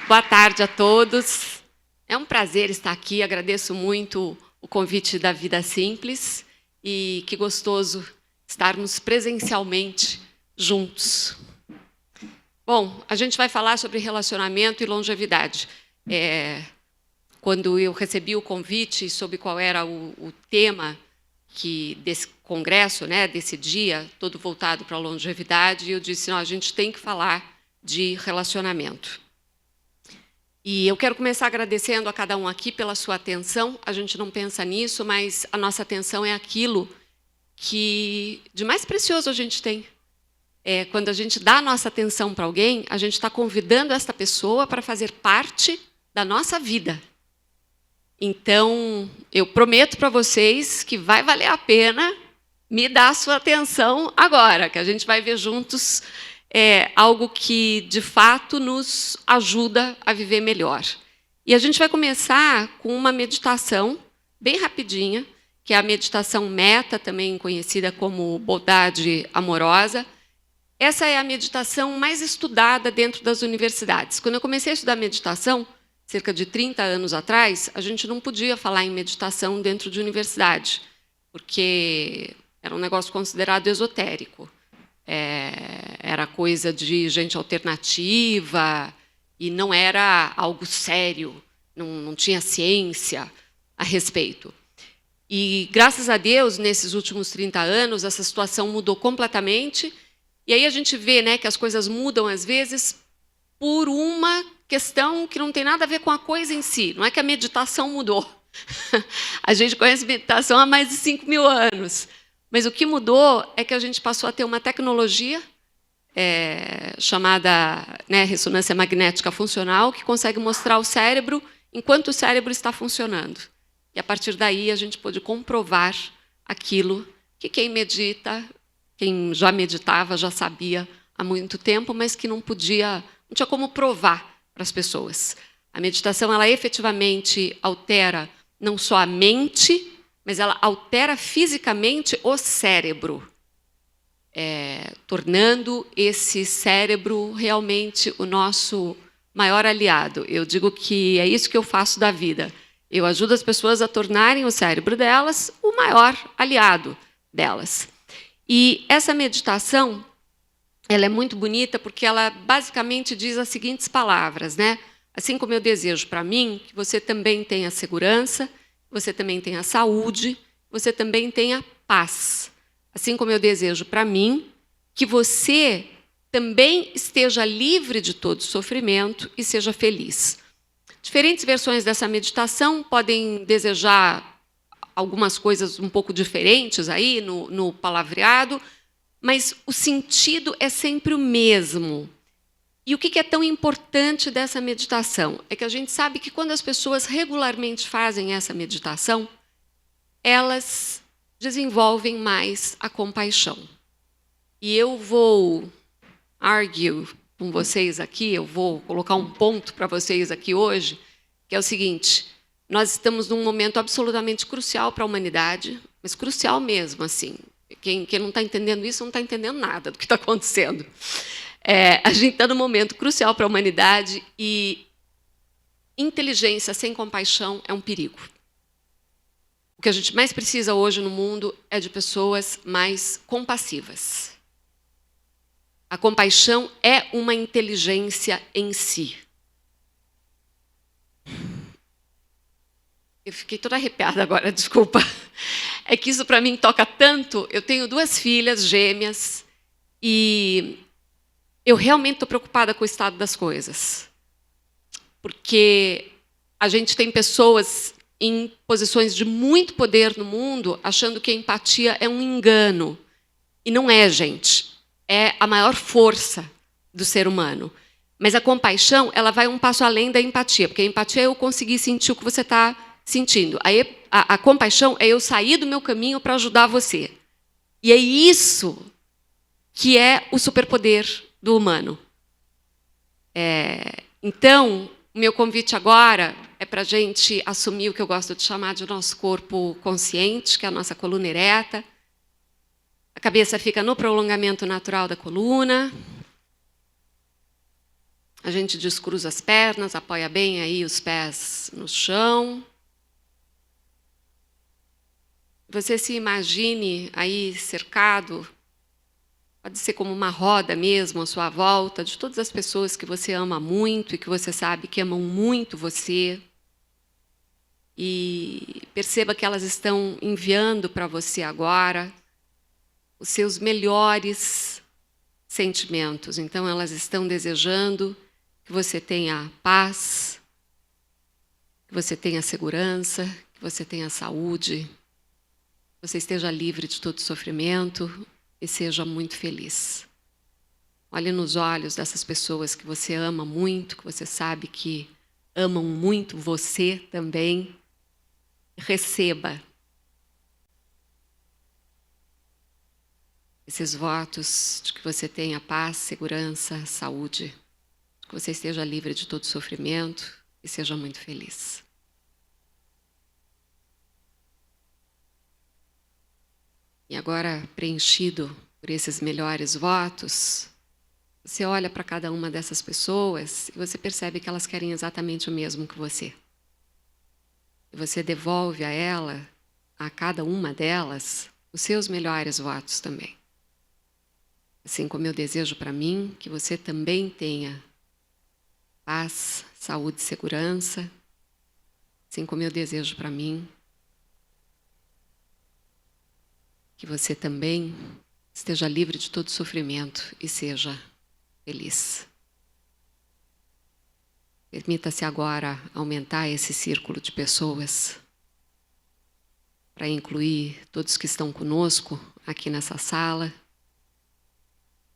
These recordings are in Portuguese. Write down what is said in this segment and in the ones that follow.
Boa tarde a todos. É um prazer estar aqui. Agradeço muito o convite da Vida Simples e que gostoso estarmos presencialmente juntos. Bom, a gente vai falar sobre relacionamento e longevidade. Quando eu recebi o convite sobre qual era o tema desse congresso, né, desse dia, todo voltado para a longevidade, eu disse, não, a gente tem que falar de relacionamento. E eu quero começar agradecendo a cada um aqui pela sua atenção. A gente não pensa nisso, mas a nossa atenção é aquilo que de mais precioso a gente tem. Quando a gente dá a nossa atenção para alguém, a gente está convidando esta pessoa para fazer parte da nossa vida. Então, eu prometo para vocês que vai valer a pena me dar a sua atenção agora, que a gente vai ver juntos algo que, de fato, nos ajuda a viver melhor. E a gente vai começar com uma meditação bem rapidinha, que é a meditação meta, também conhecida como bondade amorosa. Essa é a meditação mais estudada dentro das universidades. Quando eu comecei a estudar meditação, cerca de 30 anos atrás, a gente não podia falar em meditação dentro de universidade, porque era um negócio considerado esotérico. Era coisa de gente alternativa e não era algo sério, não tinha ciência a respeito. E, graças a Deus, nesses últimos 30 anos, essa situação mudou completamente. E aí a gente vê, né, que as coisas mudam, às vezes, por uma questão que não tem nada a ver com a coisa em si. Não é que a meditação mudou. A gente conhece meditação há mais de 5.000 anos. Mas o que mudou é que a gente passou a ter uma tecnologia chamada, né, ressonância magnética funcional, que consegue mostrar o cérebro enquanto o cérebro está funcionando. E, a partir daí, a gente pôde comprovar aquilo que quem medita, quem já meditava, já sabia há muito tempo, mas que não tinha como provar para as pessoas. A meditação, ela efetivamente altera não só a mente, mas ela altera fisicamente o cérebro, tornando esse cérebro realmente o nosso maior aliado. Eu digo que é isso que eu faço da vida. Eu ajudo as pessoas a tornarem o cérebro delas o maior aliado delas. E essa meditação, ela é muito bonita porque ela basicamente diz as seguintes palavras, né? Assim como eu desejo para mim que você também tenha segurança, você também tenha saúde, você também tenha paz. Assim como eu desejo para mim que você também esteja livre de todo sofrimento e seja feliz. Diferentes versões dessa meditação podem desejar algumas coisas um pouco diferentes aí no palavreado, mas o sentido é sempre o mesmo. E o que é tão importante dessa meditação? É que a gente sabe que quando as pessoas regularmente fazem essa meditação, elas desenvolvem mais a compaixão. E eu vou argue com vocês aqui, eu vou colocar um ponto para vocês aqui hoje, que é o seguinte: nós estamos num momento absolutamente crucial para a humanidade, mas crucial mesmo, assim. Quem não está entendendo isso não está entendendo nada do que está acontecendo. A gente está num momento crucial para a humanidade e inteligência sem compaixão é um perigo. O que a gente mais precisa hoje no mundo é de pessoas mais compassivas. A compaixão é uma inteligência em si. Eu fiquei toda arrepiada agora, desculpa. É que isso para mim toca tanto. Eu tenho 2 filhas gêmeas e eu realmente estou preocupada com o estado das coisas. Porque a gente tem pessoas em posições de muito poder no mundo achando que a empatia é um engano. E não é, gente. É a maior força do ser humano. Mas a compaixão, ela vai um passo além da empatia, porque a empatia é eu conseguir sentir o que você está sentindo. A compaixão é eu sair do meu caminho para ajudar você. E é isso que é o superpoder do humano. Então, o meu convite agora é para a gente assumir o que eu gosto de chamar de nosso corpo consciente, que é a nossa coluna ereta. A cabeça fica no prolongamento natural da coluna. A gente descruza as pernas, apoia bem aí os pés no chão. Você se imagine aí cercado, pode ser como uma roda mesmo à sua volta, de todas as pessoas que você ama muito e que você sabe que amam muito você. E perceba que elas estão enviando para você agora os seus melhores sentimentos. Então, elas estão desejando que você tenha paz, que você tenha segurança, que você tenha saúde, que você esteja livre de todo sofrimento e seja muito feliz. Olhe nos olhos dessas pessoas que você ama muito, que você sabe que amam muito você também. Receba esses votos de que você tenha paz, segurança, saúde, que você esteja livre de todo sofrimento e seja muito feliz. E agora, preenchido por esses melhores votos, você olha para cada uma dessas pessoas e você percebe que elas querem exatamente o mesmo que você. E você devolve a ela, a cada uma delas, os seus melhores votos também. Assim como eu desejo para mim que você também tenha paz, saúde e segurança, assim como eu desejo para mim que você também esteja livre de todo sofrimento e seja feliz. Permita-se agora aumentar esse círculo de pessoas para incluir todos que estão conosco aqui nessa sala,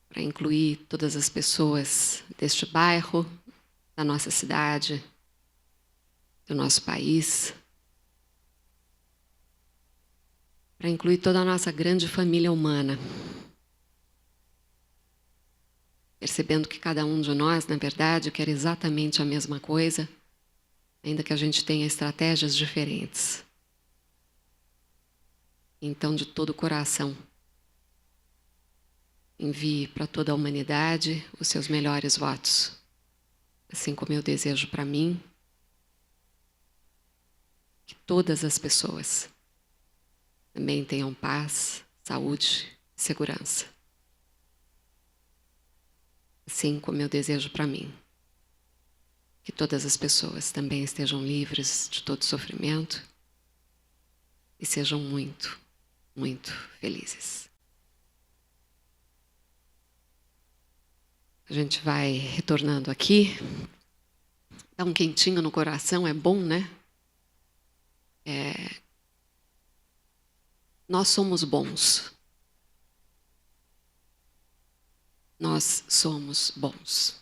para incluir todas as pessoas deste bairro, da nossa cidade, do nosso país, para incluir toda a nossa grande família humana, percebendo que cada um de nós, na verdade, quer exatamente a mesma coisa, ainda que a gente tenha estratégias diferentes. Então, de todo o coração, envie para toda a humanidade os seus melhores votos, assim como eu desejo para mim, que todas as pessoas também tenham paz, saúde e segurança. Assim como eu desejo para mim, que todas as pessoas também estejam livres de todo sofrimento e sejam muito, muito felizes. A gente vai retornando aqui. Dá um quentinho no coração, é bom, né? Nós somos bons. Nós somos bons.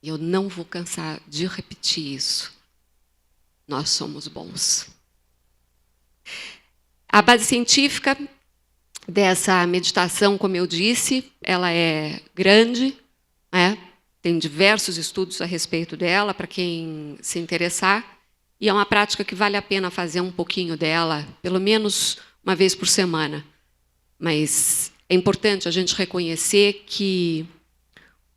E eu não vou cansar de repetir isso. Nós somos bons. A base científica dessa meditação, como eu disse, ela é grande, né? Tem diversos estudos a respeito dela, para quem se interessar. E é uma prática que vale a pena fazer um pouquinho dela, pelo menos uma vez por semana. Mas é importante a gente reconhecer que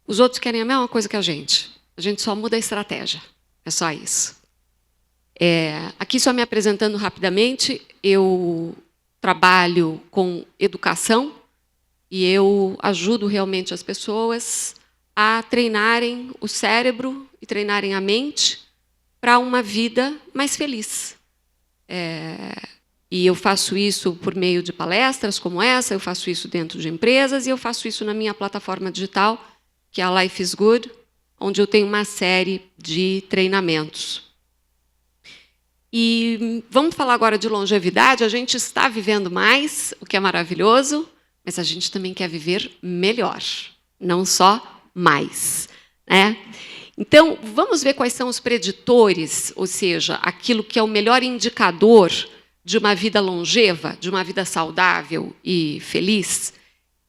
os outros querem a mesma coisa que a gente só muda a estratégia, é só isso. Aqui, só me apresentando rapidamente, eu trabalho com educação e eu ajudo realmente as pessoas a treinarem o cérebro e treinarem a mente para uma vida mais feliz. E eu faço isso por meio de palestras como essa, eu faço isso dentro de empresas e eu faço isso na minha plataforma digital, que é a Life is Good, onde eu tenho uma série de treinamentos. E vamos falar agora de longevidade. A gente está vivendo mais, o que é maravilhoso, mas a gente também quer viver melhor, não só mais, né? Então, vamos ver quais são os preditores, ou seja, aquilo que é o melhor indicador de uma vida longeva, de uma vida saudável e feliz.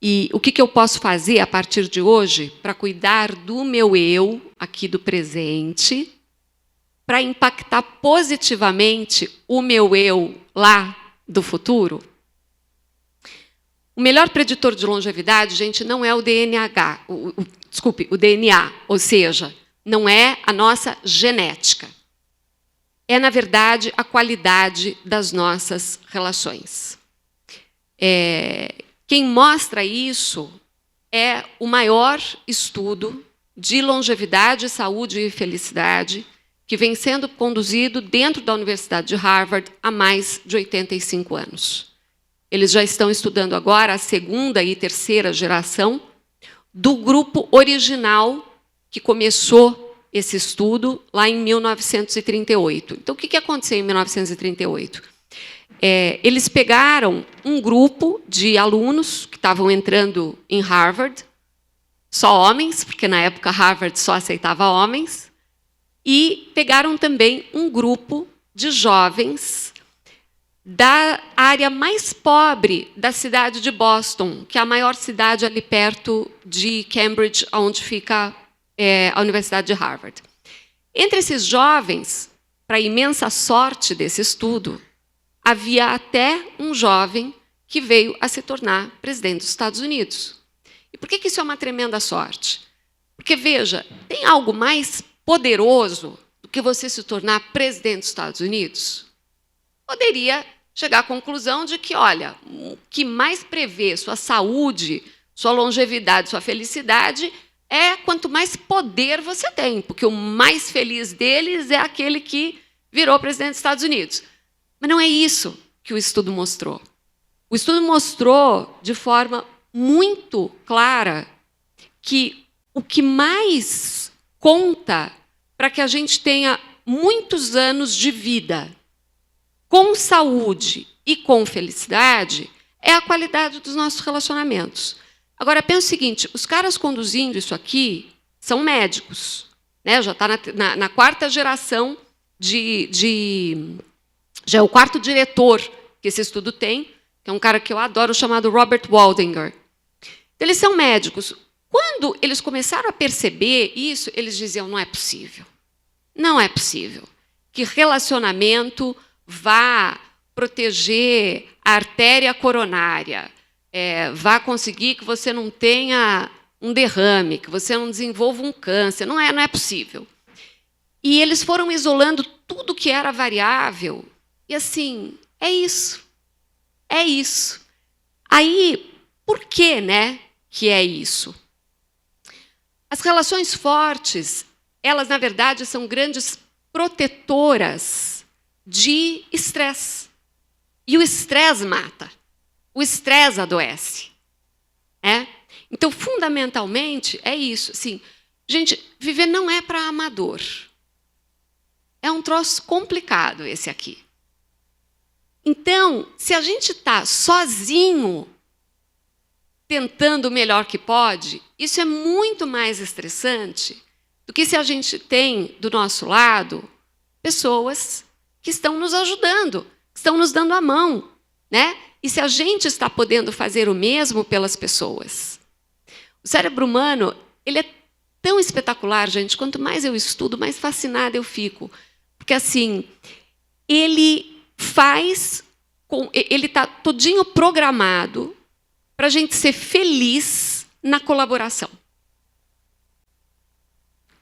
E o que eu posso fazer a partir de hoje para cuidar do meu eu, aqui do presente, para impactar positivamente o meu eu lá do futuro? O melhor preditor de longevidade, gente, não é o DNH, o DNA, ou seja, não é a nossa genética. É, na verdade, a qualidade das nossas relações. Quem mostra isso é o maior estudo de longevidade, saúde e felicidade que vem sendo conduzido dentro da Universidade de Harvard há mais de 85 anos. Eles já estão estudando agora a segunda e terceira geração do grupo original que começou esse estudo lá em 1938. Então, o que aconteceu em 1938? Eles pegaram um grupo de alunos que estavam entrando em Harvard, só homens, porque na época Harvard só aceitava homens, e pegaram também um grupo de jovens da área mais pobre da cidade de Boston, que é a maior cidade ali perto de Cambridge, onde fica a Universidade de Harvard. Entre esses jovens, para a imensa sorte desse estudo, havia até um jovem que veio a se tornar presidente dos Estados Unidos. E por que isso é uma tremenda sorte? Porque, veja, tem algo mais poderoso do que você se tornar presidente dos Estados Unidos? Poderia chegar à conclusão de que, olha, o que mais prevê sua saúde, sua longevidade, sua felicidade é quanto mais poder você tem, porque o mais feliz deles é aquele que virou presidente dos Estados Unidos. Mas não é isso que o estudo mostrou. O estudo mostrou, de forma muito clara, que o que mais conta para que a gente tenha muitos anos de vida com saúde e com felicidade é a qualidade dos nossos relacionamentos. Agora, pensa o seguinte, os caras conduzindo isso aqui são médicos, né? Já está na quarta geração já é o quarto diretor que esse estudo tem, que é um cara que eu adoro, chamado Robert Waldinger. Então, eles são médicos. Quando eles começaram a perceber isso, eles diziam, não é possível. Não é possível que relacionamento vá proteger a artéria coronária, vá conseguir que você não tenha um derrame, que você não desenvolva um câncer. Não é possível. E eles foram isolando tudo que era variável. E assim, é isso. É isso. Aí, por que, né, que é isso? As relações fortes, elas, na verdade, são grandes protetoras de estresse. E o estresse mata. O estresse adoece. Então, fundamentalmente, é isso. Assim, gente, viver não é para amador. É um troço complicado esse aqui. Então, se a gente está sozinho, tentando o melhor que pode, isso é muito mais estressante do que se a gente tem do nosso lado pessoas que estão nos ajudando, que estão nos dando a mão, né? E se a gente está podendo fazer o mesmo pelas pessoas. O cérebro humano, ele é tão espetacular, gente, quanto mais eu estudo, mais fascinada eu fico. Porque, assim, ele está todinho programado para a gente ser feliz na colaboração.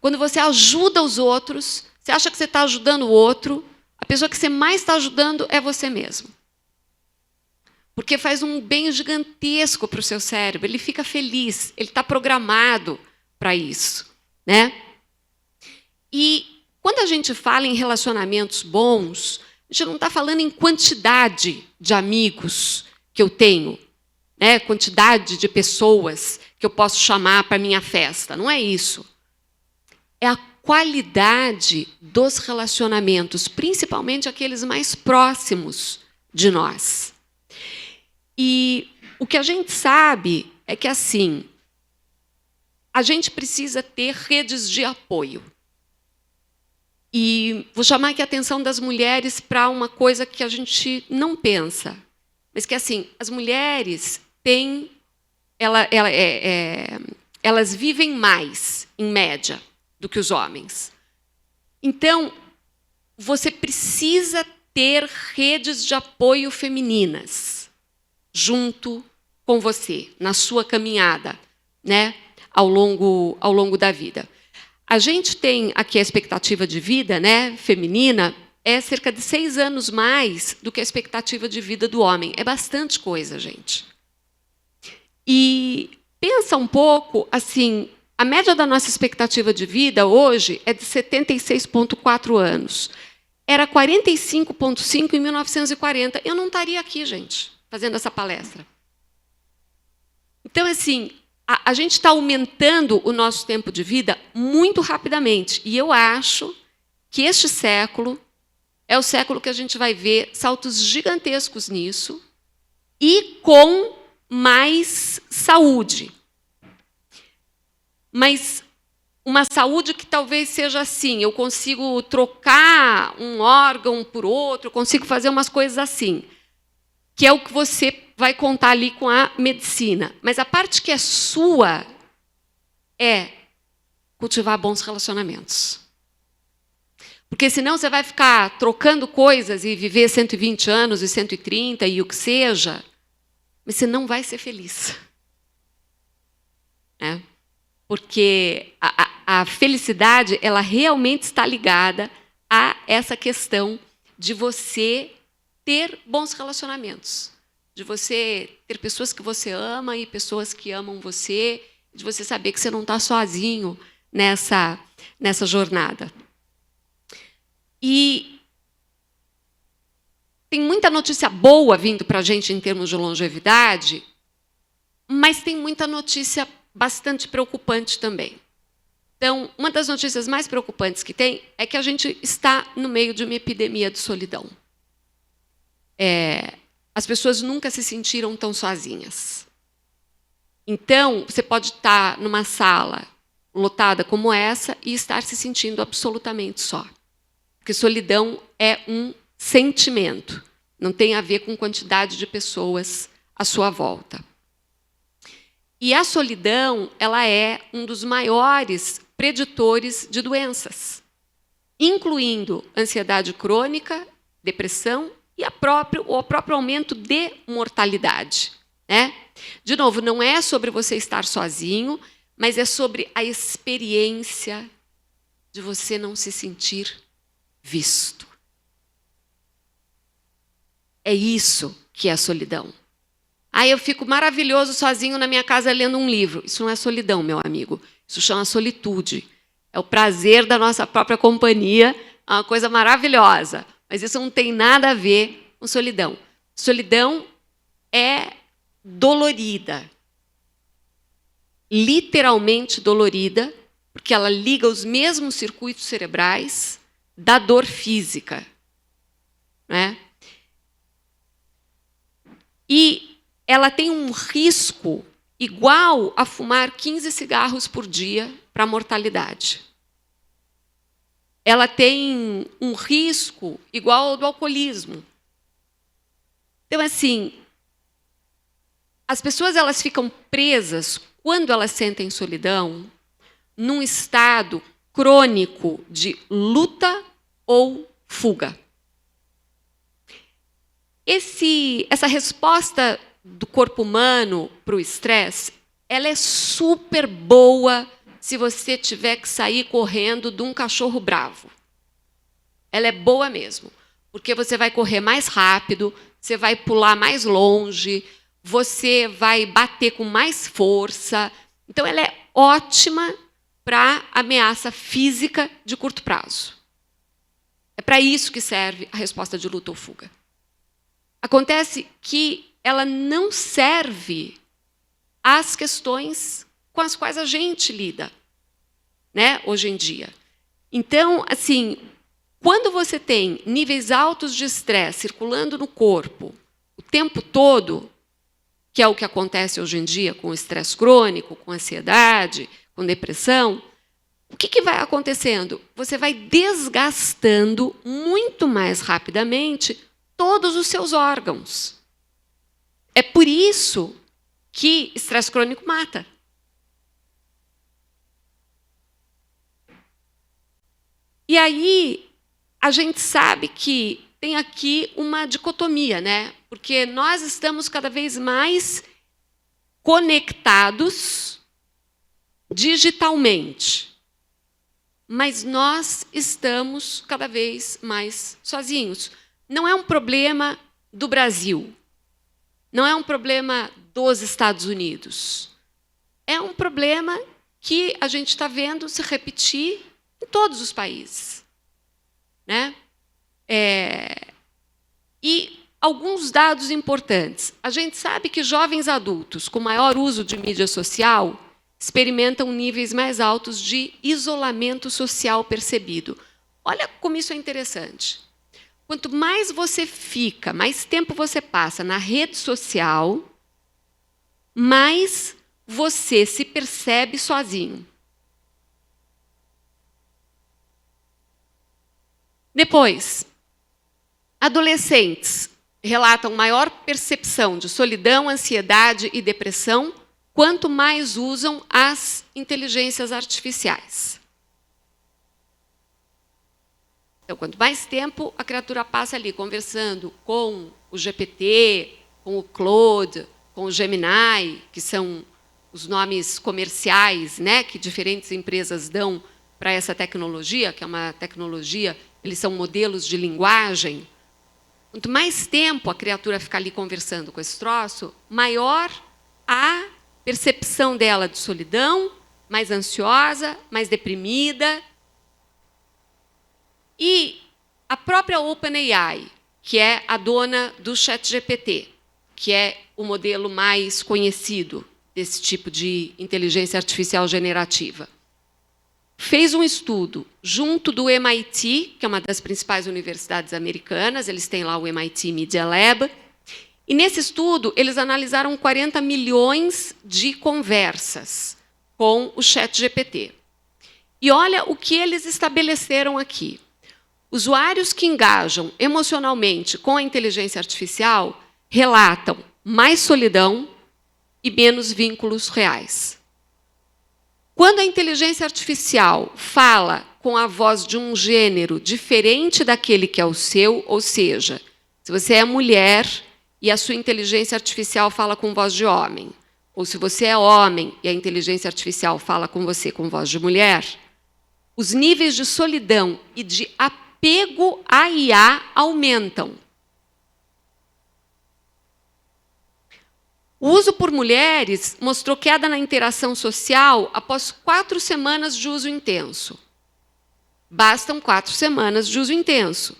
Quando você ajuda os outros, você acha que você está ajudando o outro, a pessoa que você mais está ajudando é você mesmo. Porque faz um bem gigantesco para o seu cérebro, ele fica feliz, ele está programado para isso, né? E quando a gente fala em relacionamentos bons, a gente não está falando em quantidade de amigos que eu tenho, né? Quantidade de pessoas que eu posso chamar para a minha festa. Não é isso. É a qualidade dos relacionamentos, principalmente aqueles mais próximos de nós. E o que a gente sabe é que, assim, a gente precisa ter redes de apoio. E vou chamar aqui a atenção das mulheres para uma coisa que a gente não pensa, mas que, assim, as mulheres têm, elas vivem mais, em média, do que os homens. Então, você precisa ter redes de apoio femininas junto com você, na sua caminhada, né, ao longo da vida. A gente tem aqui a expectativa de vida, né, feminina, é cerca de 6 anos mais do que a expectativa de vida do homem. É bastante coisa, gente. E pensa um pouco, assim, a média da nossa expectativa de vida hoje é de 76,4 anos. Era 45,5 em 1940. Eu não estaria aqui, gente, fazendo essa palestra. Então, assim, a gente está aumentando o nosso tempo de vida muito rapidamente. E eu acho que este século é o século que a gente vai ver saltos gigantescos nisso e com mais saúde. Mas uma saúde que talvez seja assim, eu consigo trocar um órgão por outro, eu consigo fazer umas coisas assim, que é o que você vai contar ali com a medicina. Mas a parte que é sua é cultivar bons relacionamentos. Porque senão você vai ficar trocando coisas e viver 120 anos e 130 e o que seja, mas você não vai ser feliz. É. Porque a felicidade, ela realmente está ligada a essa questão de você ter bons relacionamentos, de você ter pessoas que você ama e pessoas que amam você, de você saber que você não está sozinho nessa jornada. E tem muita notícia boa vindo para a gente em termos de longevidade, mas tem muita notícia bastante preocupante também. Então, uma das notícias mais preocupantes que tem é que a gente está no meio de uma epidemia de solidão. As pessoas nunca se sentiram tão sozinhas. Então, você pode estar numa sala lotada como essa e estar se sentindo absolutamente só. Porque solidão é um sentimento, não tem a ver com quantidade de pessoas à sua volta. E a solidão, ela é um dos maiores preditores de doenças, incluindo ansiedade crônica, depressão e o próprio aumento de mortalidade. Né? De novo, não é sobre você estar sozinho, mas é sobre a experiência de você não se sentir visto. É isso que é a solidão. Aí eu fico maravilhoso sozinho na minha casa lendo um livro. Isso não é solidão, meu amigo. Isso chama solitude. É o prazer da nossa própria companhia, é uma coisa maravilhosa. Mas isso não tem nada a ver com solidão. Solidão é dolorida. Literalmente dolorida, porque ela liga os mesmos circuitos cerebrais da dor física. Né? E ela tem um risco igual a fumar 15 cigarros por dia para a mortalidade. Ela tem um risco igual ao do alcoolismo. Então, assim, as pessoas elas ficam presas, quando elas sentem solidão, num estado crônico de luta ou fuga. Essa resposta do corpo humano para o estresse, ela é super boa se você tiver que sair correndo de um cachorro bravo. Ela é boa mesmo, porque você vai correr mais rápido, você vai pular mais longe, você vai bater com mais força. Então, ela é ótima para ameaça física de curto prazo. É para isso que serve a resposta de luta ou fuga. Acontece que ela não serve às questões com as quais a gente lida, né, hoje em dia. Então, assim, quando você tem níveis altos de estresse circulando no corpo o tempo todo, que é o que acontece hoje em dia com o estresse crônico, com ansiedade, com depressão, o que vai acontecendo? Você vai desgastando muito mais rapidamente todos os seus órgãos. É por isso que estresse crônico mata. E aí, a gente sabe que tem aqui uma dicotomia, né? Porque nós estamos cada vez mais conectados digitalmente. Mas nós estamos cada vez mais sozinhos. Não é um problema do Brasil. Não é um problema dos Estados Unidos. É um problema que a gente está vendo se repetir em todos os países, né? E alguns dados importantes. A gente sabe que jovens adultos com maior uso de mídia social experimentam níveis mais altos de isolamento social percebido. Olha como isso é interessante. Quanto mais você fica, mais tempo você passa na rede social, mais você se percebe sozinho. Depois, adolescentes relatam maior percepção de solidão, ansiedade e depressão quanto mais usam as inteligências artificiais. Então, quanto mais tempo a criatura passa ali conversando com o GPT, com o Claude, com o Gemini, que são os nomes comerciais, né, que diferentes empresas dão para essa tecnologia, que é uma tecnologia, eles são modelos de linguagem. Quanto mais tempo a criatura ficar ali conversando com esse troço, maior a percepção dela de solidão, mais ansiosa, mais deprimida. E a própria OpenAI, que é a dona do ChatGPT, que é o modelo mais conhecido desse tipo de inteligência artificial generativa, fez um estudo junto do MIT, que é uma das principais universidades americanas, eles têm lá o MIT Media Lab, e nesse estudo eles analisaram 40 milhões de conversas com o ChatGPT. E olha o que eles estabeleceram aqui. Usuários que engajam emocionalmente com a inteligência artificial relatam mais solidão e menos vínculos reais. Quando a inteligência artificial fala com a voz de um gênero diferente daquele que é o seu, ou seja, se você é mulher e a sua inteligência artificial fala com voz de homem, ou se você é homem e a inteligência artificial fala com você com voz de mulher, os níveis de solidão e de apego à IA aumentam. O uso por mulheres mostrou queda na interação social após 4 semanas de uso intenso. Bastam 4 semanas de uso intenso.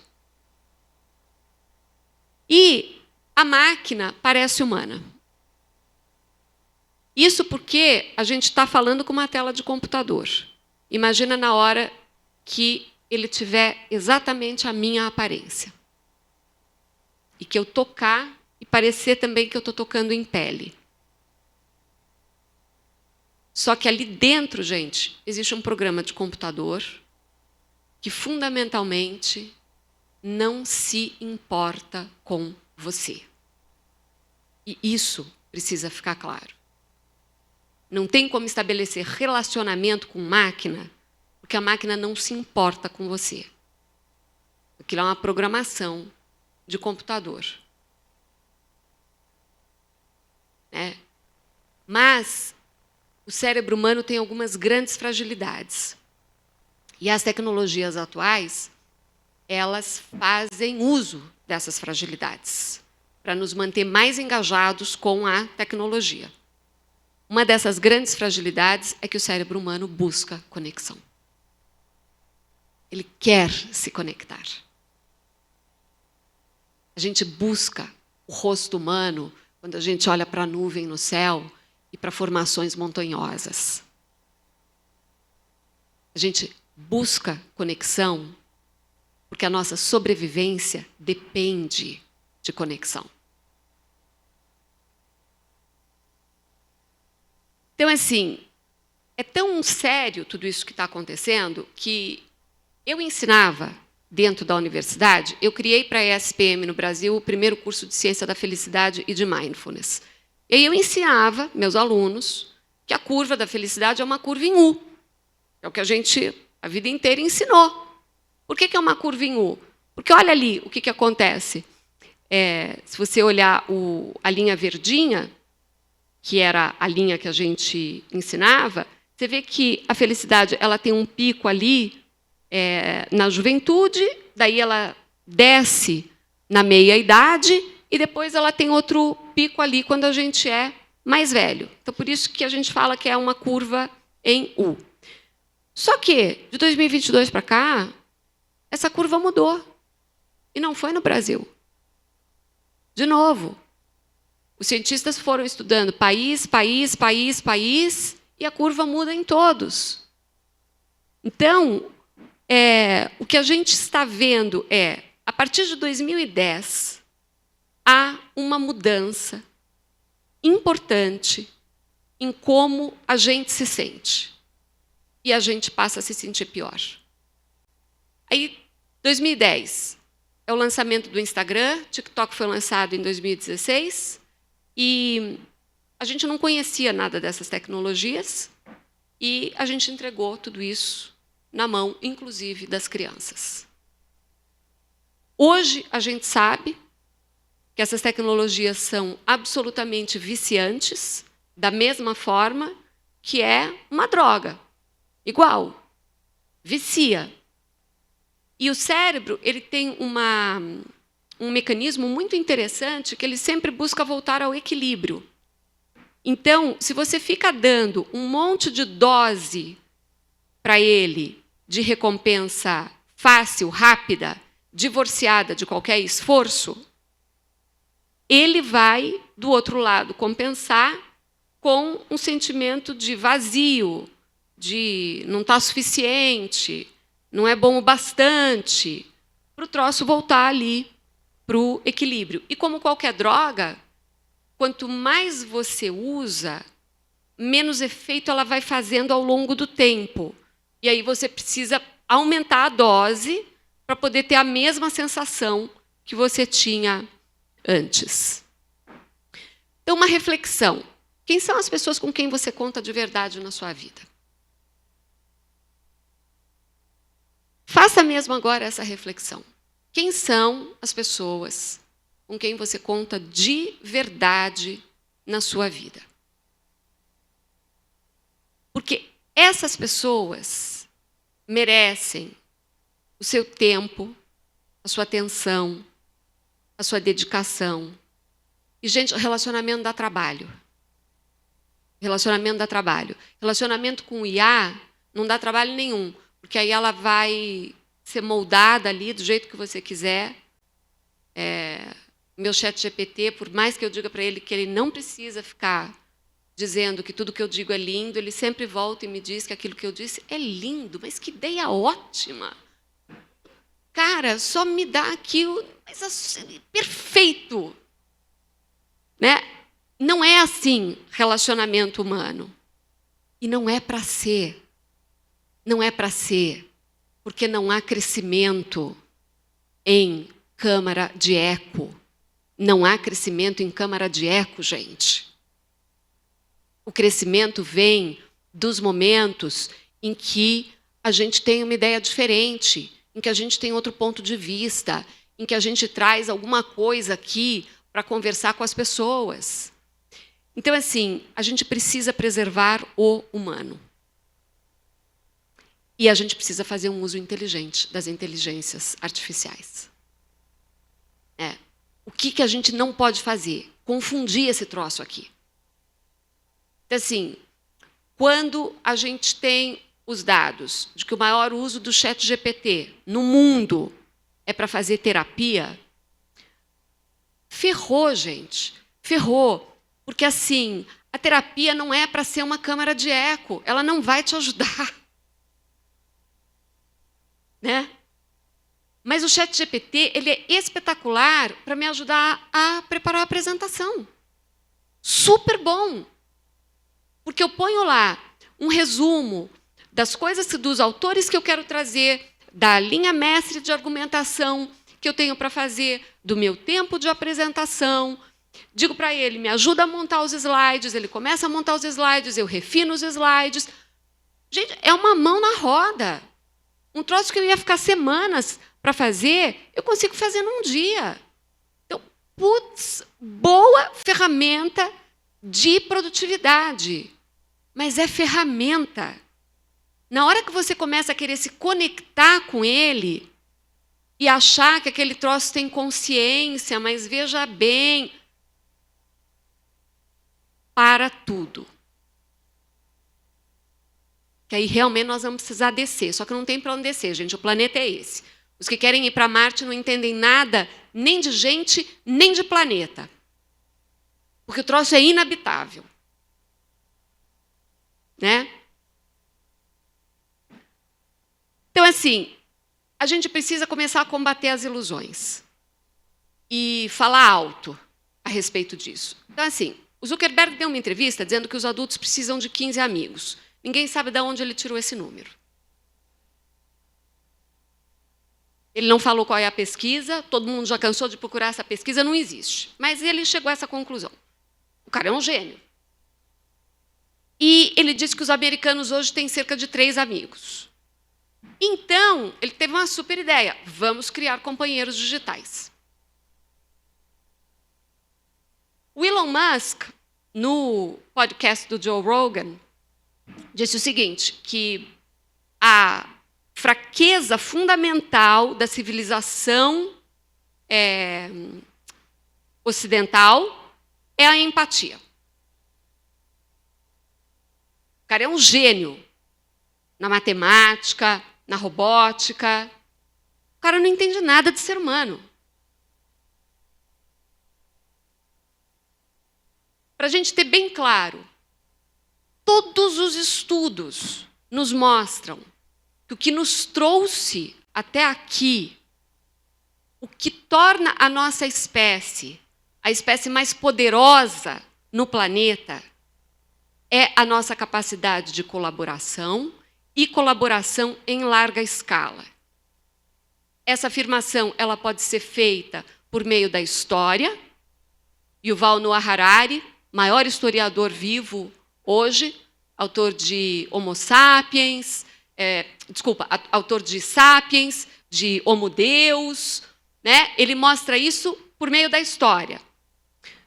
E a máquina parece humana. Isso porque a gente está falando com uma tela de computador. Imagina na hora que ele tiver exatamente a minha aparência. E que eu tocar e parecer também que eu estou tocando em pele. Só que ali dentro, gente, existe um programa de computador que, fundamentalmente, não se importa com você. E isso precisa ficar claro. Não tem como estabelecer relacionamento com máquina, porque a máquina não se importa com você. Aquilo é uma programação de computador. Mas o cérebro humano tem algumas grandes fragilidades. E as tecnologias atuais, elas fazem uso dessas fragilidades para nos manter mais engajados com a tecnologia. Uma dessas grandes fragilidades é que o cérebro humano busca conexão. Ele quer se conectar. A gente busca o rosto humano quando a gente olha para a nuvem no céu e para formações montanhosas. A gente busca conexão porque a nossa sobrevivência depende de conexão. Então, assim, é tão sério tudo isso que está acontecendo que eu ensinava dentro da universidade, eu criei para a ESPM no Brasil o primeiro curso de Ciência da Felicidade e de Mindfulness. E aí eu ensinava meus alunos que a curva da felicidade é uma curva em U. É o que a gente, a vida inteira, ensinou. Por que é uma curva em U? Porque olha ali o que acontece. Se você olhar a linha verdinha, que era a linha que a gente ensinava, você vê que a felicidade ela tem um pico ali na juventude, daí ela desce na meia-idade e depois ela tem outro pico ali quando a gente é mais velho. Então, por isso que a gente fala que é uma curva em U. Só que, de 2022 para cá, essa curva mudou. E não foi no Brasil. De novo, os cientistas foram estudando país, e a curva muda em todos. Então, o que a gente está vendo a partir de 2010, há uma mudança importante em como a gente se sente. E a gente passa a se sentir pior. Aí, 2010, é o lançamento do Instagram, TikTok foi lançado em 2016, e a gente não conhecia nada dessas tecnologias, e a gente entregou tudo isso na mão, inclusive, das crianças. Hoje, a gente sabe que essas tecnologias são absolutamente viciantes, da mesma forma que é uma droga. Igual, vicia. E o cérebro ele tem um mecanismo muito interessante que ele sempre busca voltar ao equilíbrio. Então, se você fica dando um monte de dose para ele de recompensa fácil, rápida, divorciada de qualquer esforço, ele vai, do outro lado, compensar com um sentimento de vazio, de não está suficiente, não é bom o bastante, para o troço voltar ali para o equilíbrio. E como qualquer droga, quanto mais você usa, menos efeito ela vai fazendo ao longo do tempo. E aí você precisa aumentar a dose para poder ter a mesma sensação que você tinha antes. Então, uma reflexão. Quem são as pessoas com quem você conta de verdade na sua vida? Faça mesmo agora essa reflexão. Quem são as pessoas com quem você conta de verdade na sua vida? Porque essas pessoas merecem o seu tempo, a sua atenção, a sua dedicação. E, gente, relacionamento dá trabalho. Relacionamento dá trabalho. Relacionamento com o IA não dá trabalho nenhum, porque aí ela vai ser moldada ali do jeito que você quiser. Meu ChatGPT, por mais que eu diga para ele que ele não precisa ficar dizendo que tudo que eu digo é lindo, ele sempre volta e me diz que aquilo que eu disse é lindo, mas que ideia ótima. Cara, só me dá aquilo, mas assim, perfeito. Né? Não é assim relacionamento humano. E não é para ser. Não é para ser. Porque não há crescimento em câmara de eco. Não há crescimento em câmara de eco, gente. O crescimento vem dos momentos em que a gente tem uma ideia diferente, em que a gente tem outro ponto de vista, em que a gente traz alguma coisa aqui para conversar com as pessoas. Então, assim, a gente precisa preservar o humano. E a gente precisa fazer um uso inteligente das inteligências artificiais. O que a gente não pode fazer? Confundir esse troço aqui. Então, assim, quando a gente tem os dados de que o maior uso do ChatGPT no mundo é para fazer terapia, ferrou, gente. Ferrou. Porque, assim, a terapia não é para ser uma câmara de eco. Ela não vai te ajudar. Né? Mas o ChatGPT ele é espetacular para me ajudar a preparar a apresentação. Super bom. Porque eu ponho lá um resumo das coisas, dos autores que eu quero trazer, da linha mestre de argumentação que eu tenho para fazer, do meu tempo de apresentação. Digo para ele, me ajuda a montar os slides, ele começa a montar os slides, eu refino os slides. Gente, é uma mão na roda. Um troço que eu ia ficar semanas para fazer, eu consigo fazer num dia. Então, putz, boa ferramenta de produtividade, mas é ferramenta. Na hora que você começa a querer se conectar com ele e achar que aquele troço tem consciência, mas veja bem, para tudo. Que aí realmente nós vamos precisar descer, só que não tem para onde descer, gente, o planeta é esse. Os que querem ir para Marte não entendem nada, nem de gente, nem de planeta. Porque o troço é inabitável. Né? Então, assim, a gente precisa começar a combater as ilusões. E falar alto a respeito disso. Então, assim, o Zuckerberg deu uma entrevista dizendo que os adultos precisam de 15 amigos. Ninguém sabe de onde ele tirou esse número. Ele não falou qual é a pesquisa, todo mundo já cansou de procurar essa pesquisa, não existe. Mas ele chegou a essa conclusão. O cara é um gênio. E ele disse que os americanos hoje têm cerca de 3 amigos. Então, ele teve uma super ideia. Vamos criar companheiros digitais. O Elon Musk, no podcast do Joe Rogan, disse o seguinte, que a fraqueza fundamental da civilização ocidental é a empatia. O cara é um gênio na matemática, na robótica. O cara não entende nada de ser humano. Para a gente ter bem claro, todos os estudos nos mostram que o que nos trouxe até aqui, o que torna a nossa espécie a espécie mais poderosa no planeta, é a nossa capacidade de colaboração e colaboração em larga escala. Essa afirmação ela pode ser feita por meio da história. Yuval Noah Harari, maior historiador vivo hoje, autor de Homo Sapiens, autor de Sapiens, de Homo Deus, né? Ele mostra isso por meio da história.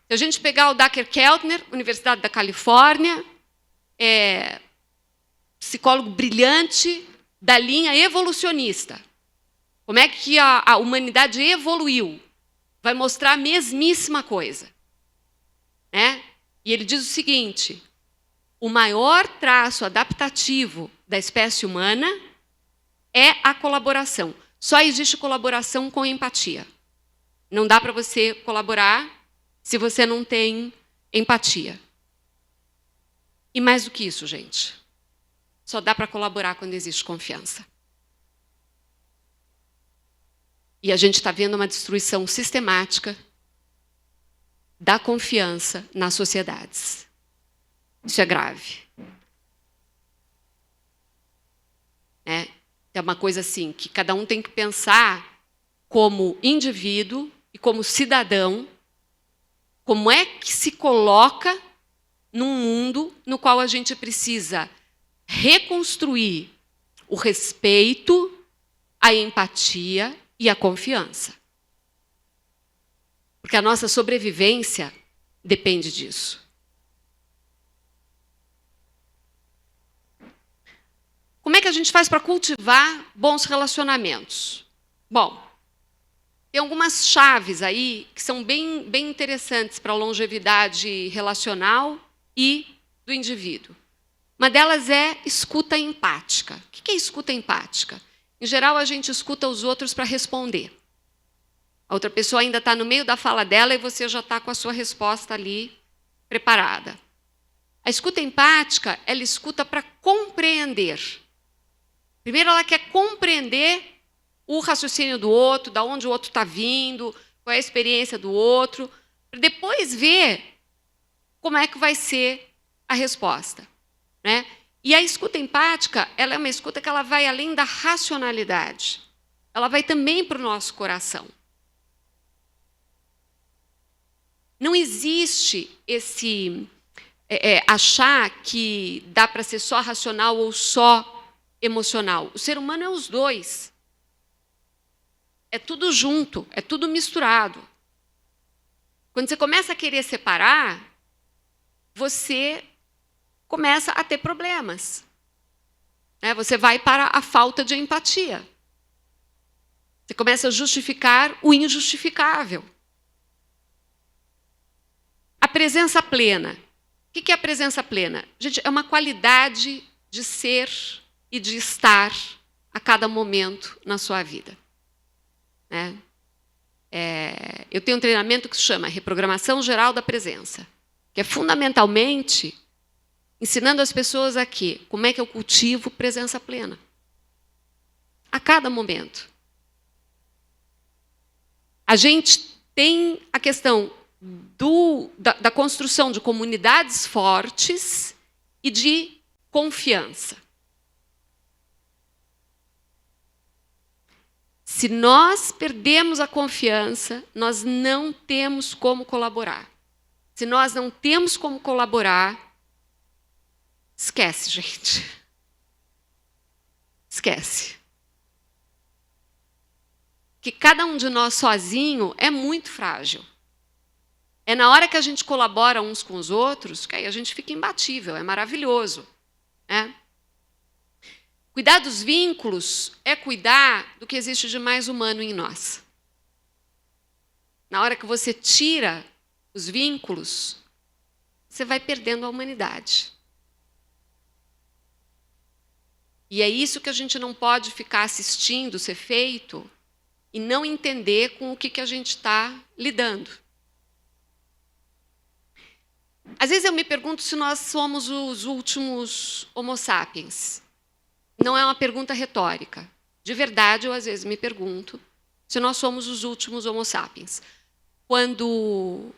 Se a gente pegar o Dacher Keltner, Universidade da Califórnia, psicólogo brilhante da linha evolucionista. Como é que a humanidade evoluiu? Vai mostrar a mesmíssima coisa. Né? E ele diz o seguinte, o maior traço adaptativo da espécie humana é a colaboração. Só existe colaboração com empatia. Não dá para você colaborar se você não tem empatia. E mais do que isso, gente, só dá para colaborar quando existe confiança. E a gente está vendo uma destruição sistemática da confiança nas sociedades. Isso é grave. É uma coisa assim, que cada um tem que pensar como indivíduo e como cidadão, como é que se coloca num mundo no qual a gente precisa reconstruir o respeito, a empatia e a confiança. Porque a nossa sobrevivência depende disso. Como é que a gente faz para cultivar bons relacionamentos? Bom, tem algumas chaves aí que são bem interessantes para a longevidade relacional e do indivíduo. Uma delas é escuta empática. O que é escuta empática? Em geral, a gente escuta os outros para responder. A outra pessoa ainda está no meio da fala dela e você já está com a sua resposta ali preparada. A escuta empática, ela escuta para compreender. Primeiro, ela quer compreender o raciocínio do outro, da onde o outro está vindo, qual é a experiência do outro, para depois ver como é que vai ser a resposta. Né? E a escuta empática, ela é uma escuta que ela vai além da racionalidade. Ela vai também para o nosso coração. Não existe esse achar que dá para ser só racional ou só emocional. O ser humano é os dois. É tudo junto, é tudo misturado. Quando você começa a querer separar, você começa a ter problemas. Né? Você vai para a falta de empatia. Você começa a justificar o injustificável. A presença plena. O que é a presença plena? Gente, é uma qualidade de ser e de estar a cada momento na sua vida. Né? Eu tenho um treinamento que se chama Reprogramação Geral da Presença, que é fundamentalmente ensinando as pessoas aqui como é que eu cultivo presença plena. A cada momento. A gente tem a questão da construção de comunidades fortes e de confiança. Se nós perdemos a confiança, nós não temos como colaborar. Se nós não temos como colaborar, esquece, gente. Esquece. Que cada um de nós sozinho é muito frágil. É na hora que a gente colabora uns com os outros que aí a gente fica imbatível, é maravilhoso. Né? Cuidar dos vínculos é cuidar do que existe de mais humano em nós. Na hora que você tira os vínculos, você vai perdendo a humanidade. E é isso que a gente não pode ficar assistindo ser feito e não entender com o que a gente está lidando. Às vezes eu me pergunto se nós somos os últimos Homo sapiens. Não é uma pergunta retórica. De verdade, eu às vezes me pergunto se nós somos os últimos Homo sapiens. Quando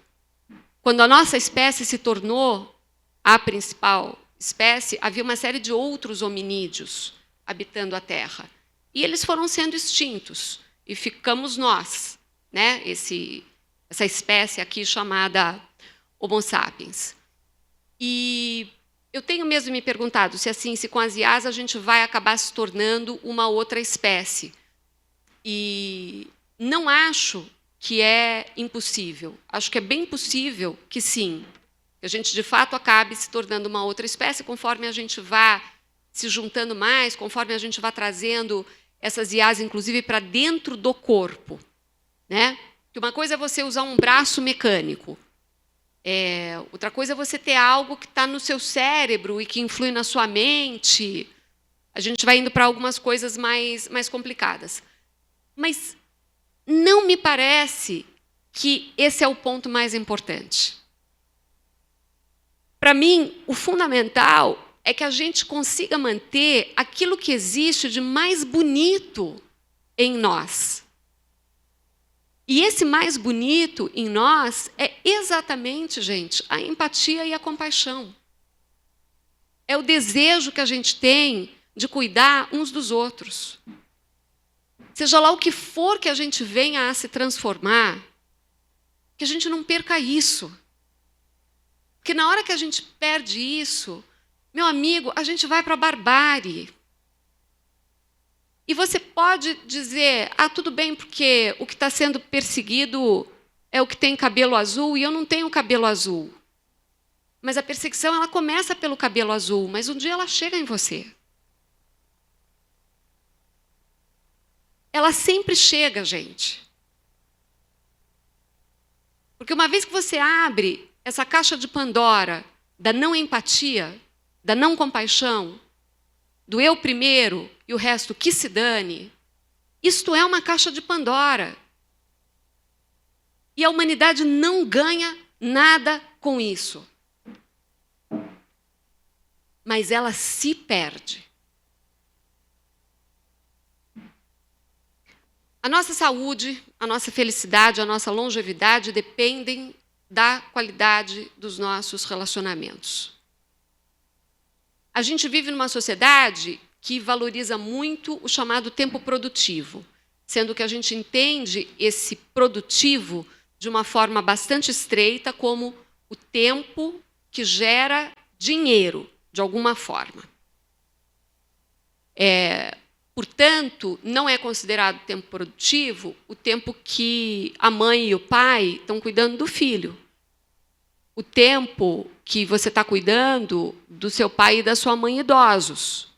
a nossa espécie se tornou a principal espécie, havia uma série de outros hominídeos habitando a Terra. E eles foram sendo extintos. E ficamos nós, né? Essa espécie aqui chamada Homo sapiens. E eu tenho mesmo me perguntado se com as IAs a gente vai acabar se tornando uma outra espécie. E não acho que é impossível. Acho que é bem possível que sim. Que a gente, de fato, acabe se tornando uma outra espécie conforme a gente vá se juntando mais, conforme a gente vá trazendo essas IAs, inclusive, para dentro do corpo. Né? Que uma coisa é você usar um braço mecânico. Outra coisa é você ter algo que está no seu cérebro e que influi na sua mente. A gente vai indo para algumas coisas mais complicadas. Mas não me parece que esse é o ponto mais importante. Para mim, o fundamental é que a gente consiga manter aquilo que existe de mais bonito em nós. E esse mais bonito em nós é exatamente, gente, a empatia e a compaixão. É o desejo que a gente tem de cuidar uns dos outros. Seja lá o que for que a gente venha a se transformar, que a gente não perca isso. Porque na hora que a gente perde isso, meu amigo, a gente vai para a barbárie. E você pode dizer, tudo bem, porque o que está sendo perseguido é o que tem cabelo azul e eu não tenho cabelo azul. Mas a perseguição ela começa pelo cabelo azul, mas um dia ela chega em você. Ela sempre chega, gente. Porque uma vez que você abre essa caixa de Pandora da não empatia, da não compaixão, do eu primeiro e o resto que se dane, isto é uma caixa de Pandora. E a humanidade não ganha nada com isso. Mas ela se perde. A nossa saúde, a nossa felicidade, a nossa longevidade dependem da qualidade dos nossos relacionamentos. A gente vive numa sociedade que valoriza muito o chamado tempo produtivo, sendo que a gente entende esse produtivo de uma forma bastante estreita como o tempo que gera dinheiro, de alguma forma. Portanto, não é considerado tempo produtivo o tempo que a mãe e o pai estão cuidando do filho. o tempo que você está cuidando do seu pai e da sua mãe idosos.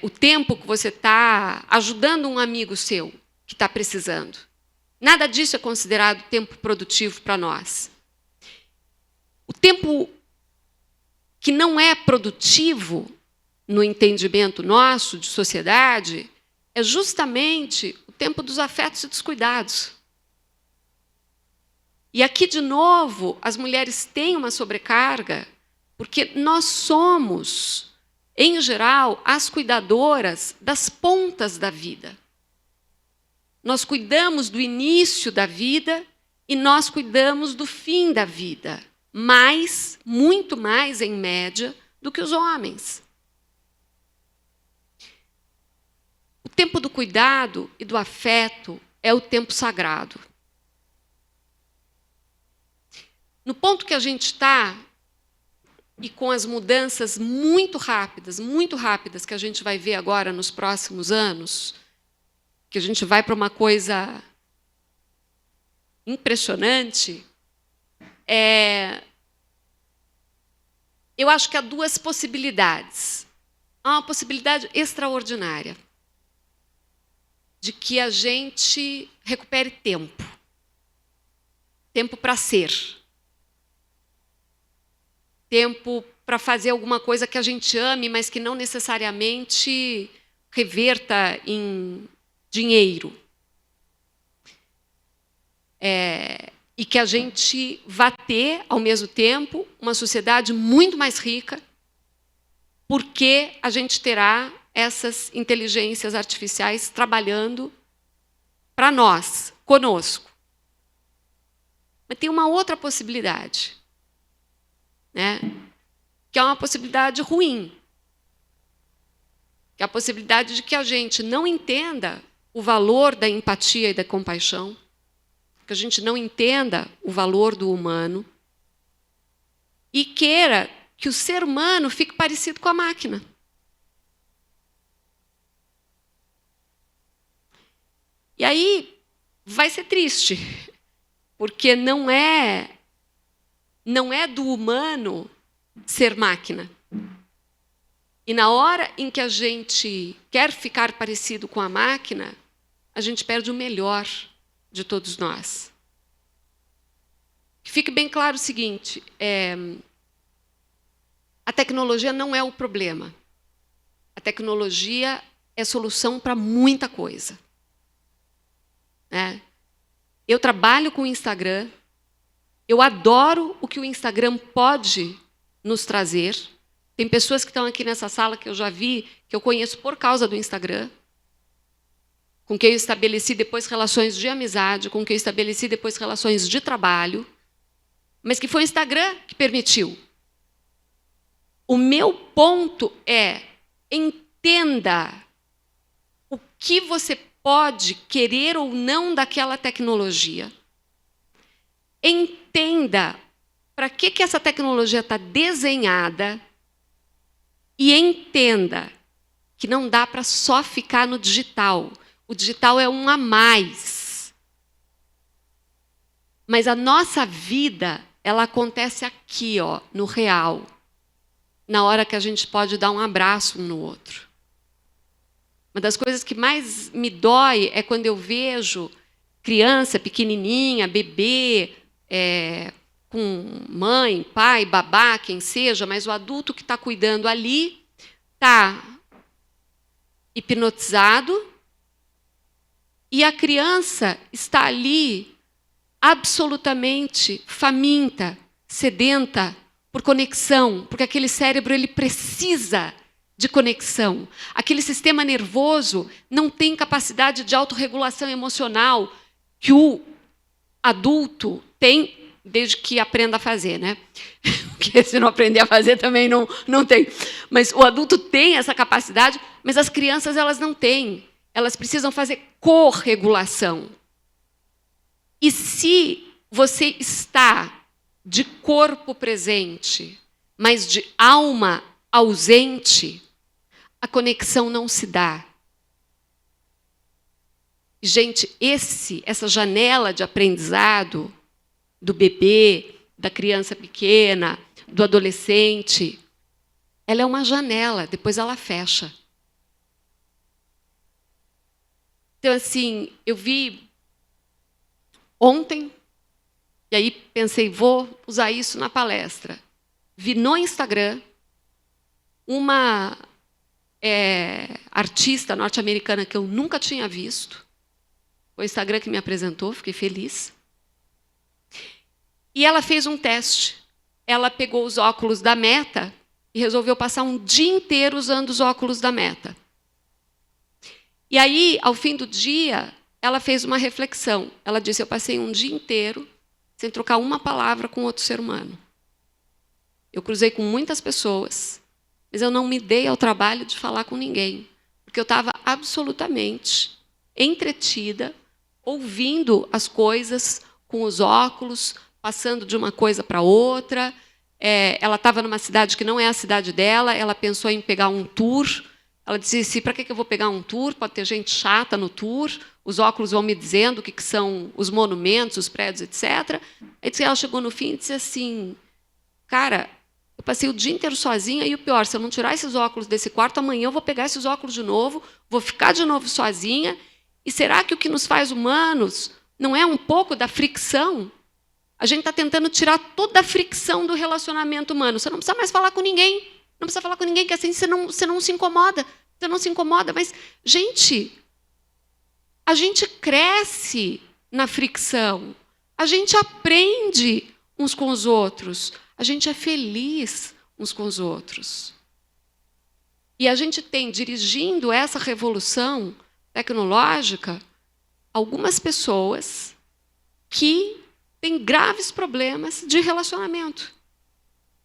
O tempo que você está ajudando um amigo seu que está precisando. Nada disso é considerado tempo produtivo para nós. O tempo que não é produtivo, no entendimento nosso de sociedade, é justamente o tempo dos afetos e dos cuidados. E aqui, de novo, as mulheres têm uma sobrecarga, porque nós somos, em geral, as cuidadoras das pontas da vida. Nós cuidamos do início da vida e nós cuidamos do fim da vida, muito mais, em média, do que os homens. O tempo do cuidado e do afeto é o tempo sagrado. No ponto que a gente está, e com as mudanças muito rápidas que a gente vai ver agora nos próximos anos, que a gente vai para uma coisa impressionante, eu acho que há duas possibilidades. Há uma possibilidade extraordinária de que a gente recupere tempo. Tempo para ser. Tempo para fazer alguma coisa que a gente ame, mas que não necessariamente reverta em dinheiro. E que a gente vá ter, ao mesmo tempo, uma sociedade muito mais rica, porque a gente terá essas inteligências artificiais trabalhando para nós, conosco. Mas tem uma outra possibilidade, né? Que é uma possibilidade ruim, que é a possibilidade de que a gente não entenda o valor da empatia e da compaixão, que a gente não entenda o valor do humano e queira que o ser humano fique parecido com a máquina. E aí vai ser triste, porque não é do humano ser máquina. E na hora em que a gente quer ficar parecido com a máquina, a gente perde o melhor de todos nós. Que fique bem claro o seguinte, a tecnologia não é o problema. A tecnologia é solução para muita coisa. Eu trabalho com o Instagram, eu adoro o que o Instagram pode nos trazer. Tem pessoas que estão aqui nessa sala que eu já vi, que eu conheço por causa do Instagram, com quem eu estabeleci depois relações de amizade, com quem eu estabeleci depois relações de trabalho, mas que foi o Instagram que permitiu. O meu ponto é, entenda o que você pode querer ou não daquela tecnologia. Entenda para que essa tecnologia está desenhada e entenda que não dá para só ficar no digital. O digital é um a mais. Mas a nossa vida, ela acontece aqui, no real. Na hora que a gente pode dar um abraço um no outro. Uma das coisas que mais me dói é quando eu vejo criança pequenininha, bebê, com mãe, pai, babá, quem seja, mas o adulto que está cuidando ali está hipnotizado e a criança está ali absolutamente faminta, sedenta por conexão, porque aquele cérebro ele precisa de conexão. Aquele sistema nervoso não tem capacidade de autorregulação emocional que o adulto tem, desde que aprenda a fazer, né? Porque se não aprender a fazer também não tem. Mas o adulto tem essa capacidade, mas as crianças elas não têm. Elas precisam fazer corregulação. E se você está de corpo presente, mas de alma ausente, a conexão não se dá. Gente, essa janela de aprendizado do bebê, da criança pequena, do adolescente. Ela é uma janela, depois ela fecha. Então, assim, eu vi ontem, e aí pensei, vou usar isso na palestra. Vi no Instagram uma artista norte-americana que eu nunca tinha visto. Foi o Instagram que me apresentou, fiquei feliz. E ela fez um teste. Ela pegou os óculos da Meta e resolveu passar um dia inteiro usando os óculos da Meta. E aí, ao fim do dia, ela fez uma reflexão. Ela disse, eu passei um dia inteiro sem trocar uma palavra com outro ser humano. Eu cruzei com muitas pessoas, mas eu não me dei ao trabalho de falar com ninguém, porque eu estava absolutamente entretida, ouvindo as coisas com os óculos, passando de uma coisa para outra. Ela estava numa cidade que não é a cidade dela, ela pensou em pegar um tour. Ela disse, para que eu vou pegar um tour? Pode ter gente chata no tour, os óculos vão me dizendo o que são os monumentos, os prédios, etc. Aí ela chegou no fim e disse assim, cara, eu passei o dia inteiro sozinha e o pior, se eu não tirar esses óculos desse quarto, amanhã eu vou pegar esses óculos de novo, vou ficar de novo sozinha. E será que o que nos faz humanos não é um pouco da fricção? A gente está tentando tirar toda a fricção do relacionamento humano. Você não precisa mais falar com ninguém. Não precisa falar com ninguém, que assim você não se incomoda. Você não se incomoda. Mas, gente, a gente cresce na fricção. A gente aprende uns com os outros. A gente é feliz uns com os outros. E a gente tem, dirigindo essa revolução tecnológica, algumas pessoas que têm graves problemas de relacionamento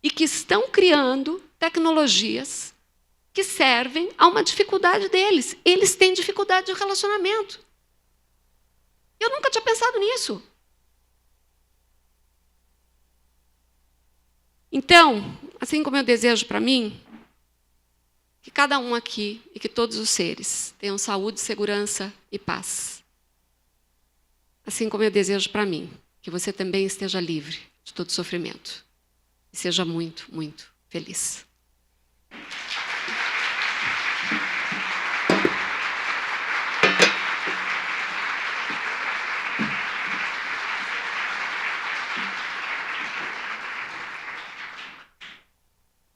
e que estão criando tecnologias que servem a uma dificuldade deles. Eles têm dificuldade de relacionamento. Eu nunca tinha pensado nisso. Então, assim como eu desejo para mim, que cada um aqui e que todos os seres tenham saúde, segurança e paz. Assim como eu desejo para mim, que você também esteja livre de todo sofrimento. E seja muito, muito feliz.